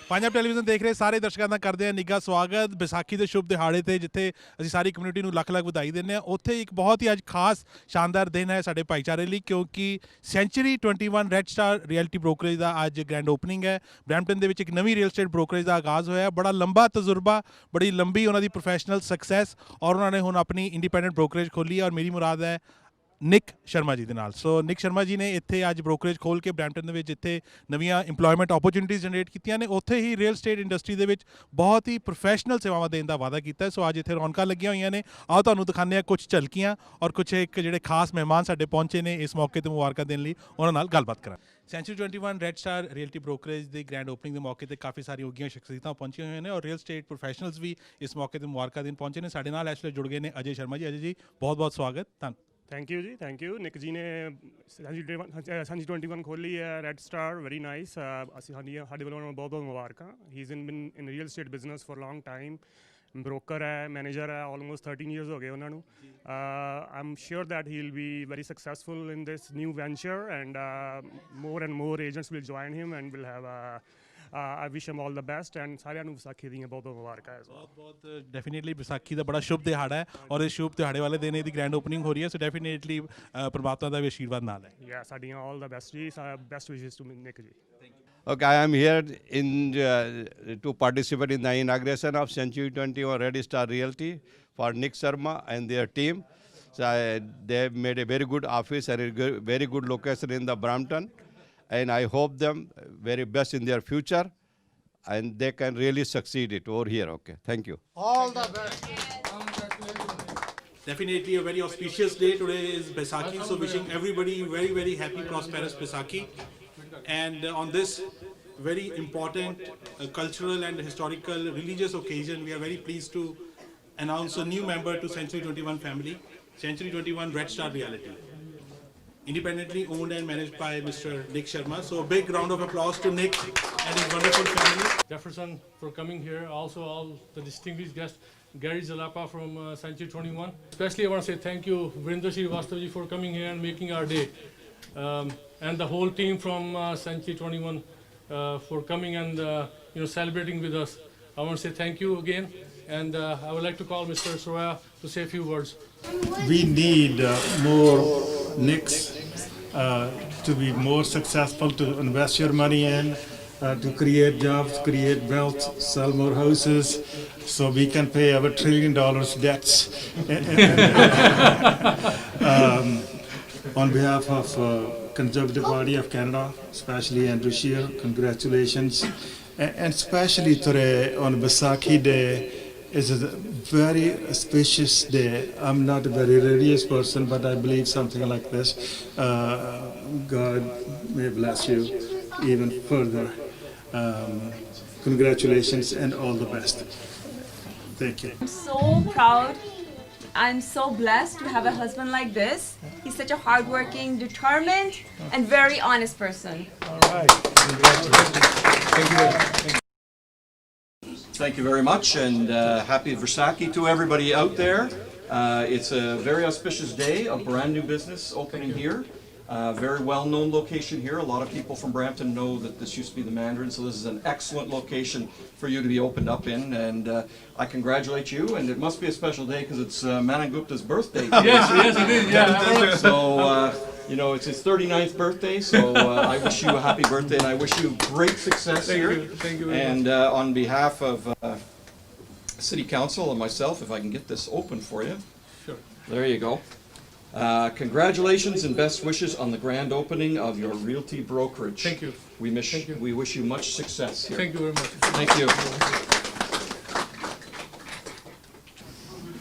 Punjab television देख रहे सारे दर्शकों का करते हैं निघा स्वागत बैसाखी के शुभ दिहाड़े ते जिथे ਅਸੀਂ ਸਾਰੀ ਕਮਿਊਨਿਟੀ ਨੂੰ ਲੱਖ ਲੱਖ ਵਧਾਈ ਦਿੰਦੇ ਆ ਉੱਥੇ ਇੱਕ ਬਹੁਤ ਹੀ ਅੱਜ ਖਾਸ ਸ਼ਾਨਦਾਰ ਦਿਨ ਹੈ ਸਾਡੇ ਭਾਈਚਾਰੇ ਲਈ ਕਿਉਂਕਿ Century 21 red Star Realty Brokerage ਦਾ ਅੱਜ ਗ੍ਰੈਂਡ ਓਪਨਿੰਗ ਹੈ ਬਰੈਂਪਟਨ ਦੇ ਵਿੱਚ ਇੱਕ ਨਵੀਂ ਰੀਅਲ estate ਬ੍ਰੋਕਰੇਜ ਦਾ ਆਗਾਜ਼ ਹੋਇਆ ਬੜਾ ਲੰਬਾ ਤਜਰਬਾ ਬੜੀ ਲੰਬੀ ਉਹਨਾਂ ਦੀ ਪ੍ਰੋਫੈਸ਼ਨਲ ਸਕਸੈਸ ਔਰ ਉਹਨਾਂ ਨੇ ਹੁਣ ਆਪਣੀ ਇੰਡੀਪੈਂਡੈਂਟ ਬ੍ਰੋਕਰੇਜ ਖੋਲੀ ਔਰ ਮੇਰੀ ਮੁਰਾਦ ਹੈ ਨਿਕ ਸ਼ਰਮਾ ਜੀ ਦੇ ਨਾਲ ਸੋ ਨਿਕ ਸ਼ਰਮਾ ਜੀ ਨੇ ਇੱਥੇ ਅੱਜ ਬ੍ਰੋਕਰੇਜ ਖੋਲ੍ਹ ਕੇ ਬਰੈਂਪਟਨ ਦੇ ਵਿੱਚ ਜਿੱਥੇ ਨਵੀਆਂ ਇੰਪਲੋਇਮੈਂਟ ਓਪਰਚੁਨਿਟੀਜ਼ ਜਨਰੇਟ ਕੀਤੀਆਂ ਨੇ ਉੱਥੇ ਹੀ ਰੀਅਲ estate ਇੰਡਸਟਰੀ ਦੇ ਵਿੱਚ ਬਹੁਤ ਹੀ ਪ੍ਰੋਫੈਸ਼ਨਲ ਸੇਵਾਵਾਂ ਦੇਣ ਦਾ ਵਾਅਦਾ ਕੀਤਾ ਸੋ ਅੱਜ ਇੱਥੇ ਰੌਣਕਾਂ ਲੱਗੀਆਂ ਹੋਈਆਂ ਨੇ ਆਓ ਤੁਹਾਨੂੰ ਦਿਖਾਉਂਦੇ ਹਾਂ ਕੁਝ ਝਲਕੀਆਂ ਔਰ ਕੁਝ ਇੱਕ ਜਿਹੜੇ ਖਾਸ ਮਹਿਮਾਨ ਸਾਡੇ ਪਹੁੰਚੇ ਨੇ ਇਸ ਮੌਕੇ ਤੇ ਮੁਬਾਰਕਾਂ ਦੇਣ ਲਈ ਉਹਨਾਂ ਨਾਲ ਗੱਲਬਾਤ ਕਰਾਂ century 21 red star realty brokerage ਦੀ ਗ੍ਰੈਂਡ ਓਪਨਿੰਗ ਦੇ ਮੌਕੇ ਤੇ ਕਾਫੀ ਸਾਰੀ ਉੱਘੀਆਂ ਸ਼ਖਸੀਅਤਾਂ ਪਹੁੰਚੀਆਂ ਹੋਈਆਂ ਨੇ ਔਰ ਰੀਅਲ estate ਪ੍ਰੋਫੈਸ਼ਨਲਸ ਵੀ ਇਸ ਮੌਕੇ ਤੇ ਮੁਬਾਰਕਾਂ ਦੇਣ ਪਹੁੰਚੇ ਨੇ ਸਾਡੇ ਨਾਲ ਇਸ ਵੇਲੇ ਜੁੜ ਗਏ ਨੇ ਅਜੇ ਸ਼ਰਮਾ ਜੀ ਅਜੇ ਜੀ ਬਹੁਤ ਬਹੁਤ ਸਵਾਗਤ ਧੰਨ thank you ji thank you Nick ji ने ਸਾਂਝੀ 21 ਖੋਲ੍ਹੀ ਹੈ ਰੈੱਡ ਸਟਾਰ ਵੈਰੀ ਨਾਈਸ ਅਸੀਂ ਸਾਡੇ ਵੱਲੋਂ ਬਹੁਤ ਬਹੁਤ ਮੁਬਾਰਕਾਂ ਹੀ is in real estate business for long time broker ਹੈ ਮੈਨੇਜਰ ਹੈ ਆਲਮੋਸਟ 13 years ਹੋ ਗਏ ਉਹਨਾਂ ਨੂੰ I am sure that he will be very successful in this new venture and more agents will join him and will have I wish him all the best and ਸਾਰਿਆਂ ਨੂੰ ਵਿਸਾਖੀ ਦੀਆਂ ਬਹੁਤ ਬਹੁਤ ਮੁਬਾਰਕਾਂ ਬਹੁਤ ਡੈਫੀਨੇਟਲੀ ਵਿਸਾਖੀ ਦਾ ਬੜਾ ਸ਼ੁਭ ਦਿਹਾੜਾ ਹੈ ਔਰ ਇਸ ਸ਼ੁਭ ਦਿਹਾੜੇ ਵਾਲੇ ਦਿਨ ਇਹਦੀ ਗ੍ਰੈਂਡ ਓਪਨਿੰਗ ਹੋ ਰਹੀ ਹੈ ਸੋ ਡੈਫੀਨੇਟਲੀ ਪਰਮਾਤਮਾ ਦਾ ਵੀ ਆਸ਼ੀਰਵਾਦ ਨਾਲ ਹੈ ਯਾ ਸਾਡੀਆਂ all the best ਜੀ best wishes to Nick ji. Okay, I am here to participate in the inauguration of Century 21 Red Star Realty for Nick Sharma and their team. So they have made a very good office and a very good location in the Brampton. And I hope them very best in their future and they can really succeed it over here. Okay, thank you. All the best. Definitely a very auspicious day. Today is Baisakhi, so wishing everybody very, very happy, prosperous Baisakhi. And on this very important cultural and historical religious occasion, we are very pleased to announce a new member to Century 21 family, Century 21 Red Star Realty. Independently owned and managed by Mr. Nick Sharma. So a big round of applause to Nick and his wonderful family. Jefferson for coming here, also all the distinguished guests, Gary Zalapa from Century 21. Especially I want to say thank you, Vrinder Srivastava for coming here and making our day. And the whole team from Century 21 for coming and celebrating with us. I want to say thank you again. And I would like to call Mr. Soraya to say a few words. We need more Nicks to be more successful, to invest your money in, to create jobs, create wealth, sell more houses, so we can pay our $1 trillion debts. On behalf of Conservative Party of Canada, especially Andrew Scheer, congratulations, and especially today on Baisakhi Day. It's a very auspicious day. I'm not a very religious person, but I believe something like this. God may bless you even further. Congratulations and all the best. Thank you. I'm so proud. I'm so blessed to have a husband like this. He's such a hardworking, determined, and very honest person. All right. Congratulations. Thank you. Thank you very much, and happy Vaisakhi to everybody out there. It's a very auspicious day, a brand new business opening here. Very well-known location here. A lot of people from Brampton know that this used to be the Mandarin, so this is an excellent location for you to be opened up in, and I congratulate you, and it must be a special day because it's Manan Gupta's birthday. Yes, it is. Yeah. So, it's his 39th birthday, so I wish you a happy birthday, and I wish you great success here. Thank you very and on behalf of City Council and myself, if I can get this open for you. Sure. There you go. Congratulations and best wishes on the grand opening of your realty brokerage. Thank you. We wish you much success here. Thank you very much. Thank you.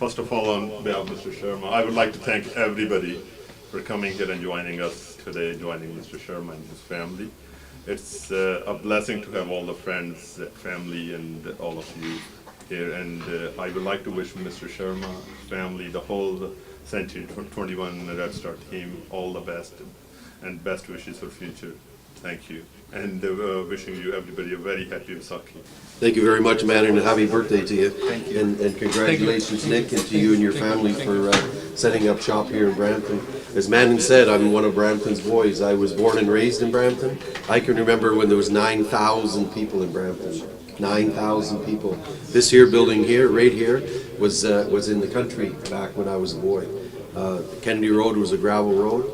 First of all, on behalf of Mr. Sharma, I would like to thank everybody for coming here and joining us today, joining Mr. Sharma and his family. It's a blessing to have all the friends, family, and all of you here. And I would like to wish Mr. Sharma, family, the whole Century 21 Red Star team all the best and best wishes for future. Thank you. And wishing you everybody a very happy Vaisakhi. Thank you very much, Manon, and happy birthday to you. Thank you. And congratulations, Nick, and to you and your family for setting up shop here in Brampton. As Manon said, I'm one of Brampton's boys. I was born and raised in Brampton. I can remember when there was 9,000 people in Brampton. 9,000 people. This here building here, right here, was in the country back when I was a boy. Kennedy Road was a gravel road.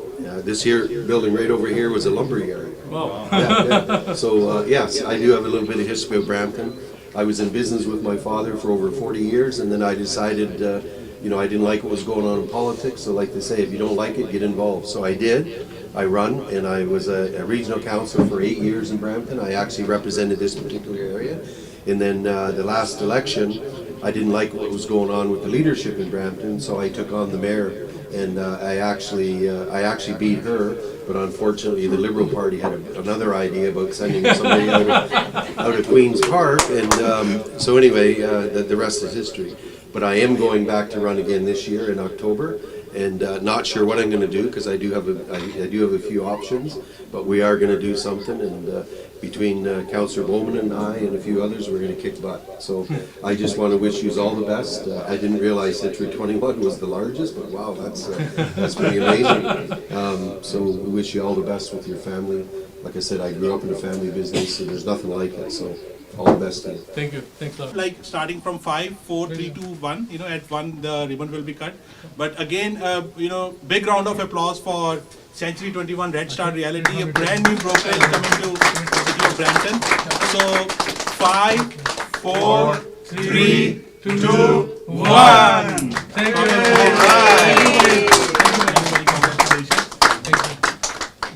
This here building right over here was a lumber yard. Wow. Yeah. So yes, I do have a little bit of history of Brampton. I was in business with my father for over 40 years, and then I decided, I didn't like what was going on in politics. So like they say, if you don't like it, get involved. So I did. I run, and I was a regional councillor for 8 years in Brampton. I actually represented this particular area. And then the last election, I didn't like what was going on with the leadership in Brampton, so I took on the mayor, and I actually beat her. But unfortunately, the Liberal Party had another idea about sending somebody out of Queen's Park, and so anyway, the rest is history. But I am going back to run again this year in October, and not sure what I'm going to do, because I do have a few options, but we are going to do something, and between Councillor Bowman and I and a few others, we're going to kick butt. So I just want to wish you all the best. I didn't realize Century 21 was the largest, but wow, that's pretty amazing. So we wish you all the best with your family. Like I said, I grew up in a family business, so there's nothing like it. So all the best to you. Thank you. Thanks a lot. Like starting from 5, 4, 3, 2, 1, at 1 the ribbon will be cut. But again, big round of applause for Century 21 Red Star Realty, a brand new brokerage coming to the city of Brampton. So 5, 4, 3, 2, 1. Thank you.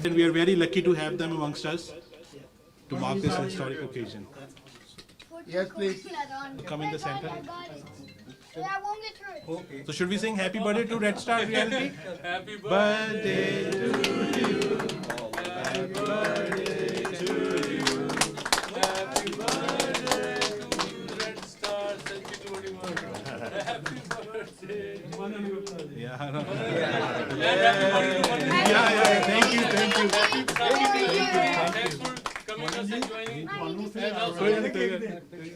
And we are very lucky to have them amongst us to mark this historic occasion. Yes, please. Come in the center. I won't get through it. So should we sing happy birthday to Red Star Realty? Happy Birthday to you. Happy birthday to you. Happy birthday to Red Star Century 21. Happy birthday. Yeah, I know. Yeah. Yeah. Thank you. Thanks for coming us and joining. And also,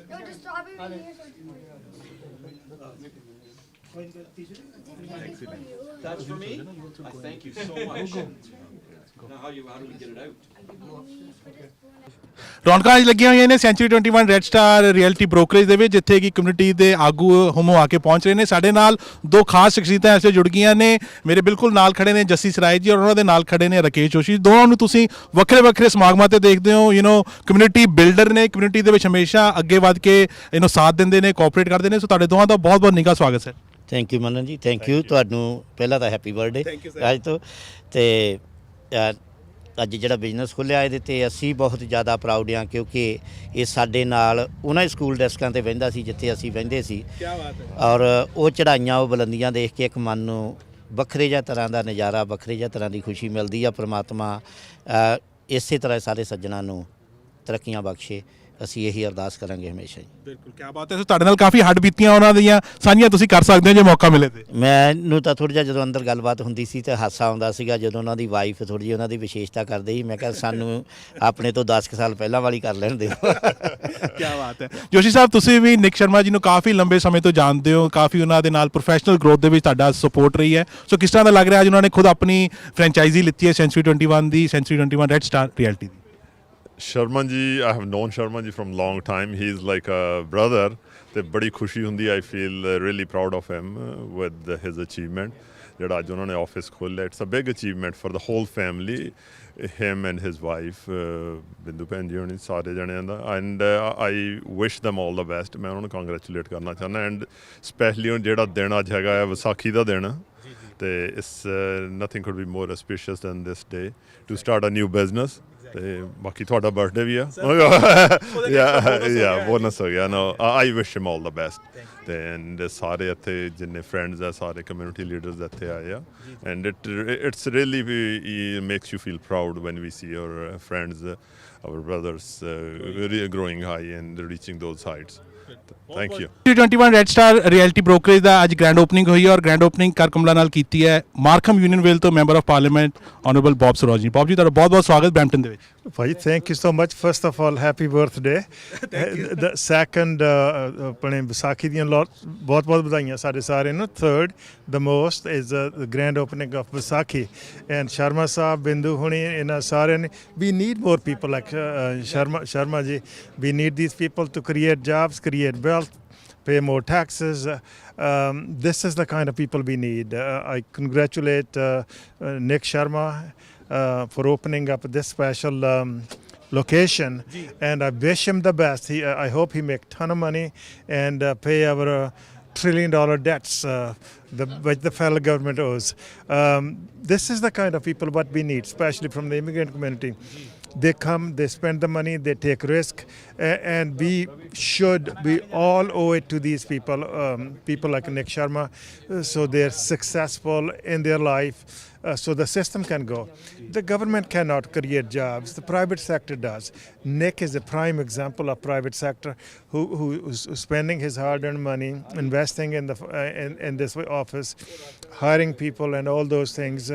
No, just strawberry here. That's for me? I thank you so much. Now how do we get it out? ਰੌਣਕਾਂ ਅੱਜ ਲੱਗੀਆਂ ਹੋਈਆਂ ਨੇ century 21 red star realty brokerage ਦੇ ਵਿੱਚ, ਜਿੱਥੇ ਕਿ community ਦੇ ਆਗੂ ਹੁਮੋ ਆ ਕੇ ਪਹੁੰਚ ਰਹੇ ਨੇ। ਸਾਡੇ ਨਾਲ ਦੋ ਖਾਸ ਸ਼ਖਸੀਅਤਾਂ ਐਸੇ ਜੁੜ ਗਈਆਂ ਨੇ। ਮੇਰੇ ਬਿਲਕੁਲ ਨਾਲ ਖੜੇ ਨੇ ਜੱਸੀ ਸਰਾਏ ਜੀ, ਔਰ ਉਹਨਾਂ ਦੇ ਨਾਲ ਖੜੇ ਨੇ ਰਾਕੇਸ਼ ਜੋਸ਼ੀ। ਦੋਵਾਂ ਨੂੰ ਤੁਸੀਂ ਵੱਖਰੇ ਵੱਖਰੇ ਸਮਾਗਮਾਂ ਤੇ ਦੇਖਦੇ ਹੋ। ਕਮਿਊਨਿਟੀ ਬਿਲਡਰ ਨੇ, ਕਮਿਊਨਿਟੀ ਦੇ ਵਿੱਚ ਹਮੇਸ਼ਾ ਅੱਗੇ ਵੱਧ ਕੇ ਸਾਥ ਦਿੰਦੇ ਨੇ, ਕੋਆਪਰੇਟ ਕਰਦੇ ਨੇ। ਸੋ ਤੁਹਾਡੇ ਦੋਵਾਂ ਦਾ ਬਹੁਤ ਬਹੁਤ ਨਿੱਘਾ ਸਵਾਗਤ ਸਰ। ਥੈਂਕ ਯੂ ਮਨਨ ਜੀ, ਥੈਂਕ ਯੂ ਤੁਹਾਨੂੰ ਪਹਿਲਾਂ ਤਾਂ ਹੈਪੀ ਬਰਥਡੇ ਅੱਜ ਤੋਂ। ਤੇ ਅੱਜ ਜਿਹੜਾ ਬਿਜ਼ਨਸ ਖੁੱਲ੍ਹਿਆ ਇਹਦੇ 'ਤੇ ਅਸੀਂ ਬਹੁਤ ਜ਼ਿਆਦਾ ਪ੍ਰਾਊਡ ਹਾਂ, ਕਿਉਂਕਿ ਇਹ ਸਾਡੇ ਨਾਲ ਉਹਨਾਂ ਸਕੂਲ ਡੈਸਕਾਂ 'ਤੇ ਬਹਿੰਦਾ ਸੀ ਜਿੱਥੇ ਅਸੀਂ ਬਹਿੰਦੇ ਸੀ। ਕੀ ਬਾਤ ਹੈ। ਔਰ ਉਹ ਚੜ੍ਹਾਈਆਂ, ਉਹ ਬੁਲੰਦੀਆਂ ਦੇਖ ਕੇ ਇੱਕ ਮਨ ਨੂੰ ਵੱਖਰੇ ਜਿਹਾ ਤਰ੍ਹਾਂ ਦਾ ਨਜ਼ਾਰਾ, ਵੱਖਰੇ ਜਿਹਾ ਤਰ੍ਹਾਂ ਦੀ ਖੁਸ਼ੀ ਮਿਲਦੀ ਆ। ਪ੍ਰਮਾਤਮਾ ਇਸੇ ਤਰ੍ਹਾਂ ਸਾਰੇ ਸੱਜਣਾਂ ਨੂੰ ਤਰੱਕੀਆਂ ਬਖਸ਼ੇ, ਅਸੀਂ ਇਹੀ ਅਰਦਾਸ ਕਰਾਂਗੇ ਹਮੇਸ਼ਾ ਜੀ। ਬਿਲਕੁਲ, ਕੀ ਬਾਤ ਹੈ। ਸੋ ਤੁਹਾਡੇ ਨਾਲ ਕਾਫੀ ਹੱਡ ਬੀਤੀਆਂ ਉਹਨਾਂ ਦੀਆਂ ਸਾਂਝੀਆਂ ਤੁਸੀਂ ਕਰ ਸਕਦੇ ਹੋ ਜੇ ਮੌਕਾ ਮਿਲੇ ਤੇ। ਮੈਨੂੰ ਤਾਂ ਥੋੜ੍ਹਾ ਜਿਹਾ ਜਦੋਂ ਅੰਦਰ ਗੱਲਬਾਤ ਹੁੰਦੀ ਸੀ ਤੇ ਹਾਸਾ ਆਉਂਦਾ ਸੀਗਾ, ਜਦੋਂ ਉਹਨਾਂ ਦੀ ਵਾਈਫ ਥੋੜ੍ਹੀ ਜਿਹੀ ਉਹਨਾਂ ਦੀ ਵਿਸ਼ੇਸ਼ਤਾ ਕਰਦੇ ਸੀ। ਮੈਂ ਕਿਹਾ ਸਾਨੂੰ ਆਪਣੇ ਤੋਂ 10 ਸਾਲ ਪਹਿਲਾਂ ਵਾਲੀ ਕਰ ਲੈਣ ਦਿਓ। ਕੀ ਬਾਤ ਹੈ। ਜੋਸ਼ੀ ਸਾਹਿਬ, ਤੁਸੀਂ ਵੀ ਨਿਕ ਸ਼ਰਮਾ ਜੀ ਨੂੰ ਕਾਫੀ ਲੰਬੇ ਸਮੇਂ ਤੋਂ ਜਾਣਦੇ ਹੋ, ਕਾਫੀ ਉਹਨਾਂ ਦੇ ਨਾਲ ਪ੍ਰੋਫੈਸ਼ਨਲ ਗਰੋਥ ਦੇ ਵਿੱਚ ਤੁਹਾਡਾ ਸਪੋਰਟ ਰਹੀ ਹੈ। ਸੋ ਕਿਸ ਤਰ੍ਹਾਂ ਦਾ ਲੱਗ ਰਿਹਾ ਅੱਜ ਉਹਨਾਂ ਨੇ ਖੁਦ ਆਪਣੀ ਫਰੈਂਚਾਈਜ਼ੀ ਲਿੱਤੀ ਹੈ sanctuary 21 the, sanctuary 21 red star reality the? Sharma ji, I have known Sharma ji from long time. He is like a brother. ਤੇ ਬੜੀ ਖੁਸ਼ੀ ਹੁੰਦੀ, I feel really proud of him with his achievement. ਜਿਹੜਾ ਅੱਜ ਉਹਨਾਂ ਨੇ office ਖੋਲ੍ਹਿਆ, it's a big achievement for the whole family, him and his wife, ਬਿੰਦੂ ਭੈਣ ਜੀ ਹੋਣੀ, ਸਾਰੇ ਜਣਿਆਂ ਦਾ। and I wish them all the best. ਮੈਂ ਉਹਨਾਂ ਨੂੰ ਕੰਗ੍ਰੈਚੁਲੇਟ ਕਰਨਾ ਚਾਹੁੰਦਾ, and especially ਜਿਹੜਾ ਦਿਨ ਅੱਜ ਹੈਗਾ ਹੈ ਵਿਸਾਖੀ ਦਾ ਦਿਨ, ਤੇ it's nothing could be more auspicious than this day to start a new business. ਤੇ ਬਾਕੀ ਤੁਹਾਡਾ ਬਰਥਡੇ ਵੀ ਆ, ਬੋਨਸ ਹੋ ਗਿਆ। ਆਈ ਵਿਸ਼ ਹਿਮ ਆਲ ਦਾ ਬੈਸਟ। ਤੇ ਐਂਡ ਸਾਰੇ ਇੱਥੇ ਜਿੰਨੇ ਫਰੈਂਡਸ ਆ, ਸਾਰੇ ਕਮਿਊਨਿਟੀ ਲੀਡਰਸ ਇੱਥੇ ਆਏ ਆ, and it's really makes you feel proud when we see your friends, our brothers growing high and reaching those heights. Thank you. 2021 Red Star Realty Brokerage ਦਾ ਅੱਜ ਗ੍ਰੈਂਡ ਓਪਨਿੰਗ ਹੋਈ ਹੈ ਔਰ ਗ੍ਰੈਂਡ ਓਪਨਿੰਗ ਕਰ ਕਮਲਾ ਨਾਲ ਕੀਤੀ ਹੈ ਮਾਰਕਮ ਯੂਨੀਅਨਵਿਲ ਤੋਂ member of parliament honourable Bob Saroj ਜੀ। ਬੌਬ ਜੀ ਤੁਹਾਡਾ ਬਹੁਤ ਬਹੁਤ ਸਵਾਗਤ ਬਰੈਂਪਟਨ ਦੇ ਵਿੱਚ। ਭਾਈ thank you so much first of all happy birthday the second ਆਪਣੇ ਵਿਸਾਖੀ ਦੀਆਂ ਬਹੁਤ ਬਹੁਤ ਵਧਾਈਆਂ ਸਾਡੇ ਸਾਰਿਆਂ ਨੂੰ। Third the most is the grand opening of Vaisakhi and Sharma sahib Bindu ਹੁਣੀ ਇਹਨਾਂ ਸਾਰਿਆਂ ਨੇ we need more people like Sharma ji we need these people to create jobs create wealth pay more taxes. This is the kind of people we need. I congratulate Nick Sharma for opening up this special location, and I wish him the best. I hope he make ton of money and pay our $1 trillion debts which the federal government owes. This is the kind of people what we need, especially from the immigrant community. They come, they spend the money, they take risk, and we all owe it to these people, people like Nick Sharma, so they're successful in their life, so the system can go. The government cannot create jobs, the private sector does. Nick is a prime example of private sector who's spending his hard-earned money, investing in in this office, hiring people and all those things,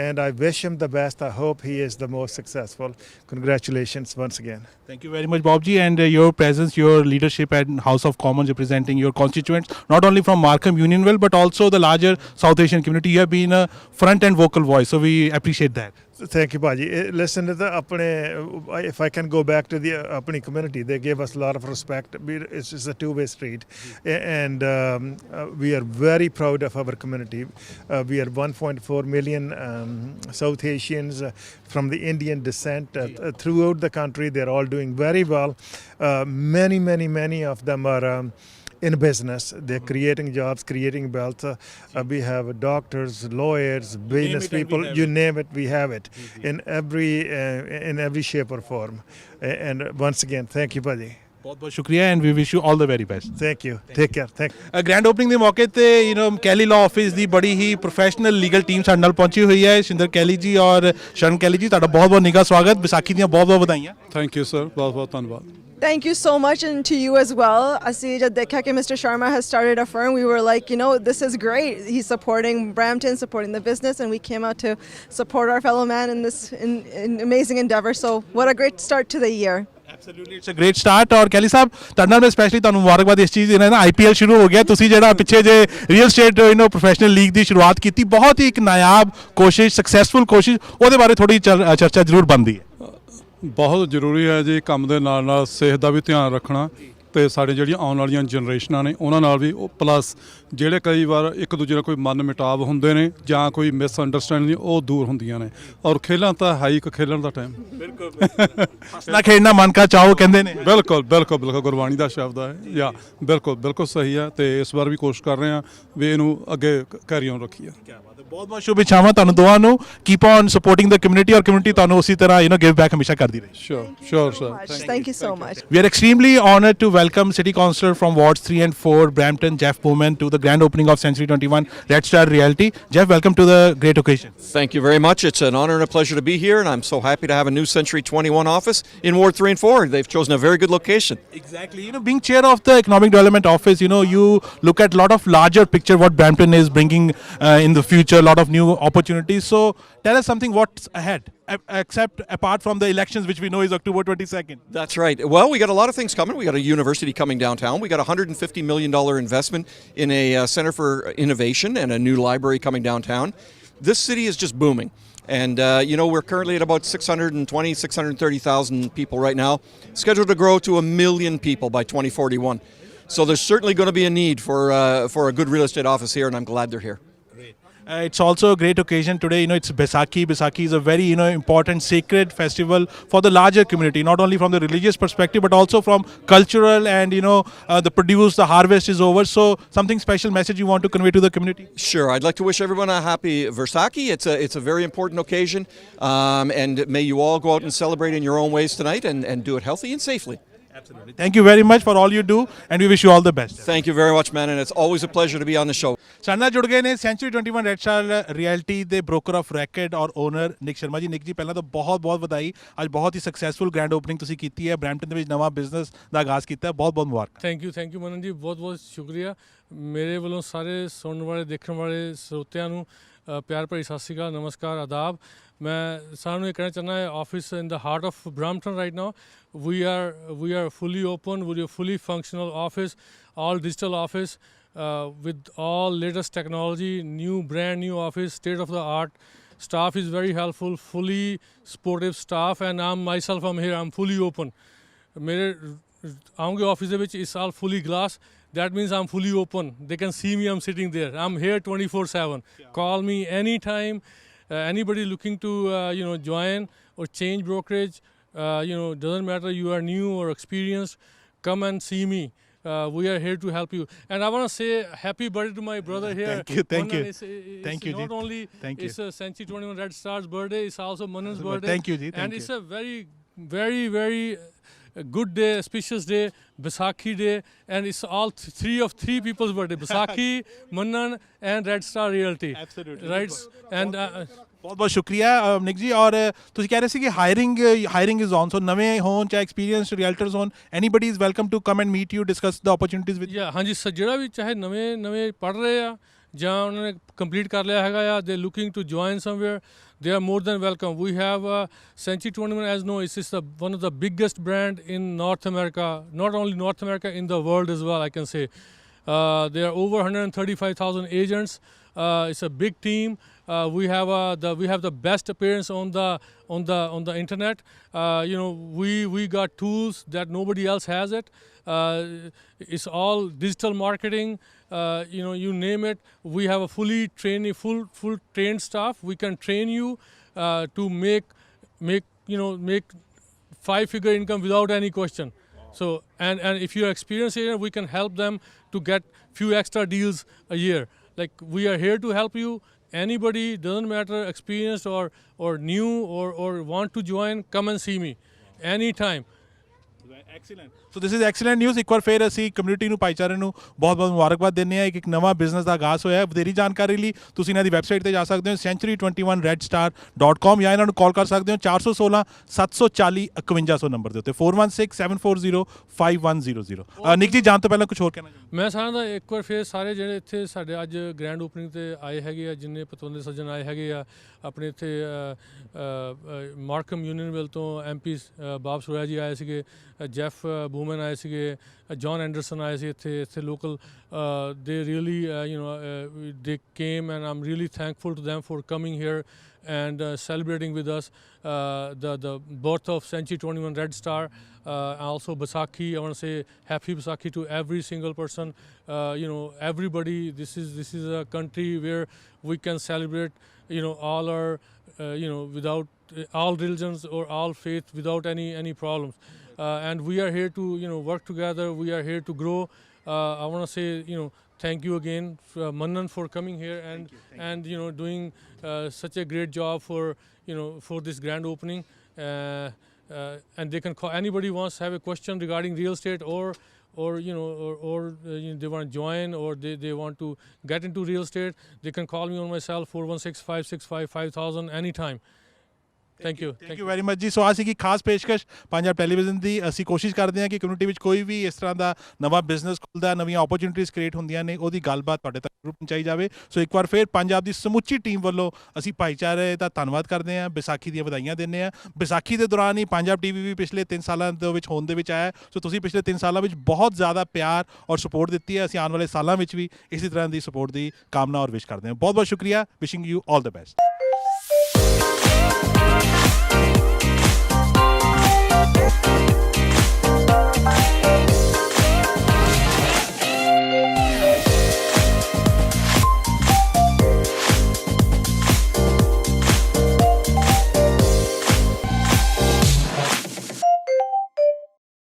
and I wish him the best. I hope he is the most successful. Congratulations once again. Thank you very much, Bob ji, and your presence, your leadership at House of Commons representing your constituents, not only from Markham Unionville, but also the larger South Asian community. You have been a front and vocal voice, so we appreciate that. Thank you, Baji. Listen to the if I can go back to the Apni community, they gave us a lot of respect. It's just a two-way street, and we are very proud of our community. We are 1.4 million South Asians from the Indian descent throughout the country. They're all doing very well. Many of them are in business. They're creating jobs, creating wealth. We have doctors, lawyers, business people, you name it, we have it in every shape or form. And once again, thank you, buddy. ਬਹੁਤ ਬਹੁਤ ਸ਼ੁਕਰੀਆ and we wish you all the very best. Thank you. Take care. Thank you. Grand opening ਦੇ ਮੌਕੇ ਤੇ Kelly law office ਦੀ ਬੜੀ ਹੀ professional legal team ਸਾਡੇ ਨਾਲ ਪਹੁੰਚੀ ਹੋਈ ਹੈ। ਸ਼ਿੰਦਰ ਕੈਲੀ ਜੀ ਔਰ ਸ਼ਰਨ ਕੈਲੀ ਜੀ, ਤੁਹਾਡਾ ਬਹੁਤ ਬਹੁਤ ਨਿੱਘਾ ਸਵਾਗਤ। ਵਿਸਾਖੀ ਦੀਆਂ ਬਹੁਤ ਬਹੁਤ ਵਧਾਈਆਂ। ਥੈਂਕ ਯੂ ਸਰ, ਬਹੁਤ ਬਹੁਤ ਧੰਨਵਾਦ। Thank you so much, and to you as well. Asi jab dekha ki Mr. Sharma has started a firm, we were like, this is great. He's supporting Brampton, supporting the business, and we came out to support our fellow man in this in amazing endeavor. So what a great start to the year. Absolutely, it's a great start. और कैली साहब ਤੁਹਾਡੇ ਨਾਲ ਮੈਂ specially ਤੁਹਾਨੂੰ ਮੁਬਾਰਕਬਾਦ ਇਸ ਚੀਜ਼ ਦੀ ਨਾ IPL ਸ਼ੁਰੂ ਹੋ ਗਿਆ। ਤੁਸੀਂ ਜਿਹੜਾ ਪਿੱਛੇ ਜੇ ਰੀਅਲ ਸਟੇਟ ਪ੍ਰੋਫੈਸ਼ਨਲ ਲੀਗ ਦੀ ਸ਼ੁਰੂਆਤ ਕੀਤੀ, ਬਹੁਤ ਹੀ ਇੱਕ ਨਾਯਾਬ ਕੋਸ਼ਿਸ਼, ਸਕਸੈਸਫੁਲ ਕੋਸ਼ਿਸ਼, ਉਹਦੇ ਬਾਰੇ ਥੋੜੀ ਚਰਚਾ ਜ਼ਰੂਰ ਬਣਦੀ ਹੈ। ਬਹੁਤ ਜ਼ਰੂਰੀ ਹੈ ਜੀ ਕੰਮ ਦੇ ਨਾਲ ਨਾਲ ਸਿਹਤ ਦਾ ਵੀ ਧਿਆਨ ਰੱਖਣਾ, ਤੇ ਸਾਡੇ ਜਿਹੜੀਆਂ ਆਉਣ ਵਾਲੀਆਂ ਜਨਰੇਸ਼ਨਾਂ ਨੇ ਉਹਨਾਂ ਨਾਲ ਵੀ, ਉਹ ਪਲੱਸ ਜਿਹੜੇ ਕਈ ਵਾਰ ਇੱਕ ਦੂਜੇ ਨਾਲ ਕੋਈ ਮਨ ਮਿਟਾਵ ਹੁੰਦੇ ਨੇ ਜਾਂ ਕੋਈ ਮਿਸ ਅੰਡਰਸਟੈਂਡਿੰਗ, ਉਹ ਦੂਰ ਹੁੰਦੀਆਂ ਨੇ। ਔਰ ਖੇਲਾਂ ਤਾਂ ਹੈ ਇੱਕ ਖੇਲਣ ਦਾ ਟਾਈਮ, ਨਾ ਖੇਡਣਾ ਮਨ ਕਾ ਚਾਹੋ ਕਹਿੰਦੇ ਨੇ। ਬਿਲਕੁਲ ਬਿਲਕੁਲ ਬਿਲਕੁਲ ਗੁਰਬਾਣੀ ਦਾ ਸ਼ਬਦ ਹੈ ਜਾਂ ਬਿਲਕੁਲ ਸਹੀ ਹੈ, ਤੇ ਇਸ ਵਾਰ ਵੀ ਕੋਸ਼ਿਸ਼ ਕਰ ਰਹੇ ਹਾਂ ਵੀ ਇਹਨੂੰ ਅੱਗੇ ਕੈਰੀ ਔਨ ਰੱਖੀਏ। ਬਹੁਤ ਬਹੁਤ ਸ਼ੁਭ ਇੱਛਾਵਾਂ ਤੁਹਾਨੂੰ ਦੋਵਾਂ ਨੂੰ। Keep on supporting the community, ਔਰ ਕਮਿਊਨਿਟੀ ਤੁਹਾਨੂੰ ਉਸੇ ਤਰ੍ਹਾਂ ਗਿਵ ਬੈਕ ਹਮੇਸ਼ਾ ਕਰਦੀ ਰਹੇ। Sure sir. Thank you so much. We are extremely honored to welcome City Councillor from Wards 3 and 4, Brampton, Jeff Bowman, to the grand opening of Century 21 Red Star Realty. Jeff, welcome to the great occasion. Thank you very much. It's an honor and a pleasure to be here, and I'm so happy to have a new Century 21 office in Ward 3 and 4. They've chosen a very good location. Exactly. Being chair of the Economic Development Office, you look at a lot of larger picture what Brampton is bringing in the future, a lot of new opportunities. So tell us something, what's ahead, except apart from the elections, which we know is October 22nd. That's right. Well, we got a lot of things coming. We got a university coming downtown. We got a $150 million investment in a Center for Innovation and a new library coming downtown. This city is just booming. And, we're currently at about 630,000 people right now, scheduled to grow to 1 million people by 2041. So there's certainly going to be a need for a good real estate office here, and I'm glad they're here. It's also a great occasion today. It's Baisakhi. Baisakhi is a very important sacred festival for the larger community, not only from the religious perspective but also from cultural, and the produce, the harvest is over. So something special message you want to convey to the community? Sure. I'd like to wish everyone a happy Vaisakhi. It's a very important occasion, and may you all go out and celebrate in your own ways tonight, and do it healthy and safely. Absolutely. Thank you very much for all you do, and we wish you all the best. Thank you very much, man, and it's always a pleasure to be on the show. ਸਾਡੇ ਨਾਲ ਜੁੜ ਗਏ ਨੇ century 21 red Star reality ਦੇ broker of ਰੈਕਡ ਔਰ owner ਨਿਕ ਸ਼ਰਮਾ ਜੀ। ਨਿਕ ਜੀ ਪਹਿਲਾਂ ਤਾਂ ਬਹੁਤ ਬਹੁਤ ਵਧਾਈ, ਅੱਜ ਬਹੁਤ ਹੀ ਸਕਸੈਸਫੁਲ ਗ੍ਰੈਂਡ ਓਪਨਿੰਗ ਤੁਸੀਂ ਕੀਤੀ ਹੈ, ਬਰੈਂਪਟਨ ਦੇ ਵਿੱਚ ਨਵਾਂ ਬਿਜ਼ਨਸ ਦਾ ਆਗਾਜ਼ ਕੀਤਾ, ਬਹੁਤ ਬਹੁਤ ਮੁਬਾਰਕ। ਥੈਂਕ ਯੂ ਮਨਨ ਜੀ, ਬਹੁਤ ਬਹੁਤ ਸ਼ੁਕਰੀਆ। ਮੇਰੇ ਵੱਲੋਂ ਸਾਰੇ ਸੁਣਨ ਵਾਲੇ ਦੇਖਣ ਵਾਲੇ ਸਰੋਤਿਆਂ ਨੂੰ ਪਿਆਰ ਭਰੀ ਸਤਿ ਸ਼੍ਰੀ ਅਕਾਲ, ਨਮਸਕਾਰ, ਆਦਾਬ। ਮੈਂ ਸਾਰਿਆਂ ਨੂੰ ਇਹ ਕਹਿਣਾ ਚਾਹੁੰਦਾ ਹੈ, office in the heart of Brampton right now, we are fully open, we are fully functional office, all digital office with all latest technology, brand new office, state of the art. Staff is very helpful, fully supportive staff, and I'm here, I'm fully open. मेरे आऊँगे office ਦੇ ਵਿੱਚ ਇਸ ਸਾਲ fully glass, that means I'm fully open, they can see me, I'm sitting there, I'm here 24/7. Call me anytime. Anybody looking to join or change brokerage, doesn't matter you are new or experienced, come and see me. We are here to help you. And I want to say happy birthday to my brother here. Thank you. Thank you. Not only it's Century 21 Red Star's birthday, it's also Manan's birthday. Thank you ji. And it's a very, very, very good day, auspicious day, Baisakhi day, and it's all three people's birthday: Baisakhi, Manan, and Red Star Realty. Absolutely. Right? And ਬਹੁਤ ਬਹੁਤ ਸ਼ੁਕਰੀਆ ਨਿਕ ਜੀ। ਔਰ ਤੁਸੀਂ ਕਹਿ ਰਹੇ ਸੀ ਕਿ ਹਾਇਰਿੰਗ ਇਜ਼ ਔਨ, ਸੋ ਨਵੇਂ ਹੋਣ ਚਾਹੇ ਐਕਸਪੀਰੀਅੰਸਡ ਰੀਅਲਟਰਸ ਹੋਣ, anybody is welcome to come and meet you, discuss the opportunities with. ਹਾਂਜੀ ਸਰ, ਜਿਹੜਾ ਵੀ ਚਾਹੇ ਨਵੇਂ ਪੜ੍ਹ ਰਹੇ ਆ ਜਾਂ ਉਹਨਾਂ ਨੇ ਕੰਪਲੀਟ ਕਰ ਲਿਆ ਹੈਗਾ ਆ, they looking to join somewhere, they are more than welcome. We have Century 21, as you know, it's one of the biggest brand in North America, not only North America, in the world as well, I can say. There are over 135,000 agents. It's a big team. We have the best appearance on the internet. We got tools that nobody else has it. It's all digital marketing. You name it. We have a full trained staff. We can train you to make 5-figure income without any question. So and if you're experienced here, we can help them to get few extra deals a year. Like, we are here to help you. Anybody, doesn't matter, experienced or new or want to join, come and see me anytime. Excellent. So this is excellent news. ਇੱਕ ਵਾਰ ਫਿਰ ਅਸੀਂ community ਨੂੰ, ਭਾਈਚਾਰੇ ਨੂੰ ਬਹੁਤ ਬਹੁਤ ਮੁਬਾਰਕਬਾਦ ਦਿੰਦੇ ਹਾਂ। ਇੱਕ ਨਵਾਂ ਬਿਜ਼ਨਸ ਦਾ ਆਗਾਜ਼ ਹੋਇਆ ਹੈ। ਵਧੇਰੀ ਜਾਣਕਾਰੀ ਲਈ ਤੁਸੀਂ ਇਹਨਾਂ ਦੀ ਵੈਬਸਾਈਟ ਤੇ ਜਾ ਸਕਦੇ ਹੋ, century21redstar.com, ਜਾਂ ਇਹਨਾਂ ਨੂੰ ਕਾਲ ਕਰ ਸਕਦੇ ਹੋ 416 740 5100 ਨੰਬਰ ਦੇ ਉੱਤੇ, 416 740 5100। ਨਿਕ ਜੀ, ਜਾਣ ਤੋਂ ਪਹਿਲਾਂ ਕੁਝ ਹੋਰ ਕਹਿਣਾ ਚਾਹੁੰਦੇ? ਮੈਂ ਸਾਰਿਆਂ ਦਾ ਇੱਕ ਵਾਰ ਫਿਰ ਸਾਰੇ ਜਿਹੜੇ ਇੱਥੇ ਸਾਡੇ ਅੱਜ ਗ੍ਰੈਂਡ ਓਪਨਿੰਗ ਤੇ ਆਏ ਹੈਗੇ ਆ, ਜਿੰਨੇ ਪਤਵੰਤੇ ਸੱਜਣ ਆਏ ਹੈਗੇ ਆ, ਆਪਣੇ ਇੱਥੇ ਮਾਰਕਮ ਯੂਨੀਅਨਵਿਲ ਤੋਂ MP ਬਾਬ ਸੁਰੇਆ ਜੀ ਆਏ ਸੀਗੇ, ਜੈਫ ਬੂਮਨ ਆਏ ਸੀਗੇ, ਜੌਨ ਐਂਡਰਸਨ ਆਏ ਸੀ ਇੱਥੇ ਲੋਕਲ। ਦੇ really they came, and I'm really thankful to them for coming here and celebrating with us the birth of Century 21 Red Star. Also Baisakhi, I want to say happy Baisakhi to every single person. Everybody, this is a country where we can celebrate all our without all religions or all faith without any problems. And we are here to work together, we are here to grow. I want to say thank you again, Manan, for coming here and doing such a great job for this grand opening. And they can call, anybody wants to have a question regarding real estate or they want to join, or they want to get into real estate, they can call me on my cell 416-565-5000 anytime. Thank you very much ਜੀ। ਸੋ ਆ ਸੀਗੀ ਖਾਸ ਪੇਸ਼ਕਸ਼ Punjab television ਦੀ। ਅਸੀਂ ਕੋਸ਼ਿਸ਼ ਕਰਦੇ ਹਾਂ ਕਿ ਕਮਿਊਨਿਟੀ ਵਿੱਚ ਕੋਈ ਵੀ ਇਸ ਤਰ੍ਹਾਂ ਦਾ ਨਵਾਂ ਬਿਜ਼ਨਸ ਖੁੱਲ੍ਹਦਾ, ਨਵੀਆਂ ਓਪਰਚੁਨਿਟੀਜ਼ ਕ੍ਰੀਏਟ ਹੁੰਦੀਆਂ ਨੇ, ਉਹਦੀ ਗੱਲਬਾਤ ਤੁਹਾਡੇ ਤੱਕ ਜ਼ਰੂਰ ਪਹੁੰਚਾਈ ਜਾਵੇ। ਸੋ ਇੱਕ ਵਾਰ ਫਿਰ ਪੰਜਾਬ ਦੀ ਸਮੁੱਚੀ ਟੀਮ ਵੱਲੋਂ ਅਸੀਂ ਭਾਈਚਾਰੇ ਦਾ ਧੰਨਵਾਦ ਕਰਦੇ ਹਾਂ, ਵਿਸਾਖੀ ਦੀਆਂ ਵਧਾਈਆਂ ਦਿੰਦੇ ਹਾਂ। ਵਿਸਾਖੀ ਦੇ ਦੌਰਾਨ ਹੀ ਪੰਜਾਬ TV ਵੀ ਪਿਛਲੇ 3 ਸਾਲਾਂ ਦੇ ਵਿੱਚ ਹੋਂਦ ਦੇ ਵਿੱਚ ਆਇਆ। ਸੋ ਤੁਸੀਂ ਪਿਛਲੇ 3 ਸਾਲਾਂ ਵਿੱਚ ਬਹੁਤ ਜ਼ਿਆਦਾ ਪਿਆਰ ਔਰ ਸਪੋਰਟ ਦਿੱਤੀ ਹੈ। ਅਸੀਂ ਆਉਣ ਵਾਲੇ ਸਾਲਾਂ ਵਿੱਚ ਵੀ ਇਸੇ ਤਰ੍ਹਾਂ ਦੀ ਸਪੋਰਟ ਦੀ ਕਾਮਨਾ ਔਰ ਵਿਸ਼ ਕਰਦੇ ਹਾਂ। ਬਹੁਤ ਬਹੁਤ ਸ਼ੁਕਰੀਆ। Wishing you all the best.